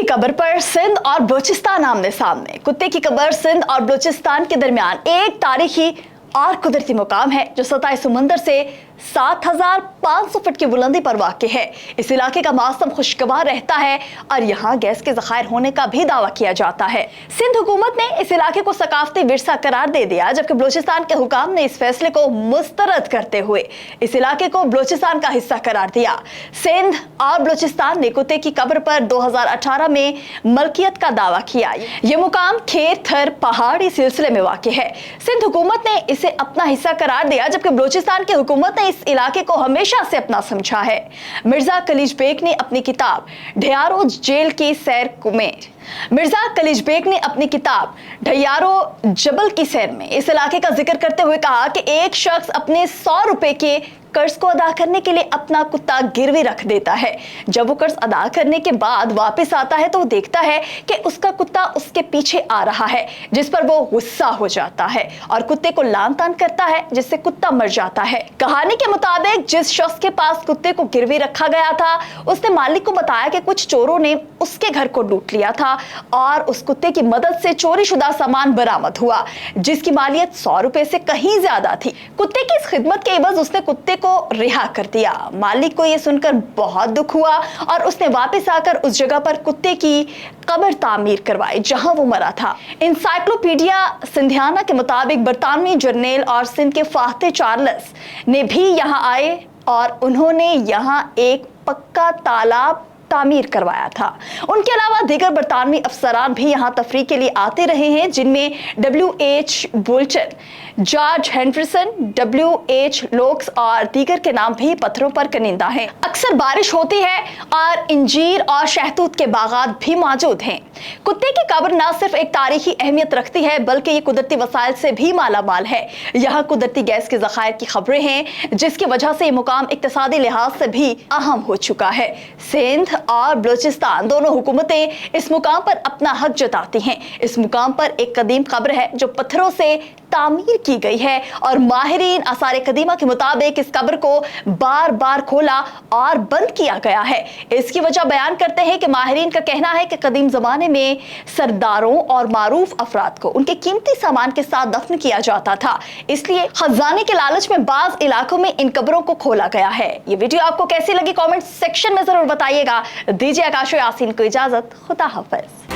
कब्र पर सिंध और बलूचिस्तान आमने सामने। कुत्ते की कब्र सिंध और बलूचिस्तान के दरमियान एक तारीखी और कुदरती मुकाम है जो सतह समंदर से 7,500 फीट की बुलंदी पर वाक़ है। इस इलाके का मौसम खुशगवार रहता है और यहाँ गैस के ज़खायर होने का भी दावा किया जाता है। सिंध हुकूमत ने इस इलाके को सकाफती विरसा करार दे दिया, जबकि बलूचिस्तान के हुकाम ने इस फैसले को मुस्तरद करते हुए इस इलाके को बलूचिस्तान का हिस्सा करार दिया। सिंध और बलूचिस्तान ने कुत्ते की कब्र पर 2018 में मलकियत का दावा किया। ये मुकाम खेर थर पहाड़ी सिलसिले में वाक़ है। सिंध हुकूमत ने इसे अपना हिस्सा करार दिया, जबकि बलूचिस्तान की हुकूमत ने इस इलाके को हमेशा से अपना समझा है। मिर्जा कलीज बेग ने अपनी किताब ढयारो जेल की सैर जबल की सैर में इस इलाके का जिक्र करते हुए कहा कि एक शख्स अपने 100 रुपए के कर्ज को अदा करने के लिए अपना कुत्ता गिरवी रख देता है। जब वो कर्ज अदा करने के बाद वापस आता है तो वो देखता है कि उसका कुत्ता उसके पीछे आ रहा है, जिस पर वो गुस्सा हो जाता है और कुत्ते को लान तान करता है, जिससे कुत्ता मर जाता है। कहानी के मुताबिक जिस शख्स के पास कुत्ते को गिरवी रखा गया था, उसने मालिक को बताया कि कुछ चोरों ने उसके घर को लूट लिया था और उस कुत्ते की मदद से चोरी शुदा सामान बरामद हुआ, जिसकी मालियत 100 रुपए से कहीं ज्यादा थी। कुत्ते की इस खिदमत के एवज उसने कुत्ते को रिहा कर दिया। मालिक को यह सुनकर बहुत दुख हुआ और उसने वापस आकर उस जगह पर कुत्ते की कब्र तामीर करवाई जहां वो मरा था। इंसाइक्लोपीडिया सिंधियाना के मुताबिक बरतानवी जर्नैल और सिंध के फाख्ते चार्ल्स ने भी यहां आए और उन्होंने यहां एक पक्का तालाब तामीर करवाया था। उनके अलावा दीगर बरतानवी अफसरान भी यहाँ तफरीह के लिए आते रहे हैं, जिनमें WH Boulton, George Henderson, WH लोक्स और दीगर के नाम भी पत्थरों पर कनिंदा हैं। अक्सर बारिश होती है और इंजीर और शहतूत के बागात भी मौजूद हैं। कुत्ते की कब्र न सिर्फ एक तारीखी अहमियत रखती है, बल्कि ये कुदरती वसाइल से भी मालामाल है। यहाँ कुदरती गैस के ज़खायर की खबरें हैं, जिसकी वजह से ये मुकाम इक्तिसादी लिहाज से भी अहम हो चुका है। सिंध और बलूचिस्तान दोनों हुकूमतें इस मुकाम पर अपना हक जताती हैं। इस मुकाम पर एक कदीम कब्र है जो पत्थरों से तामीर की गई है और माहिरीन आसार कदीमा के मुताबिक इस कब्र को बार बार खोला और बंद किया गया है। इसकी वजह बयान करते हैं कि माहिरीन का कहना है कि कदीम जमाने में सरदारों और मारूफ अफराद को उनके कीमती सामान के साथ दफन किया जाता था, इसलिए खजाने के लालच में बाज इलाकों में इन कब्रों को खोला गया है। ये वीडियो आपको कैसी लगी कॉमेंट सेक्शन में जरूर बताइएगा। दीजिए आकाश यासीन को इजाजत। खुदा हाफिज।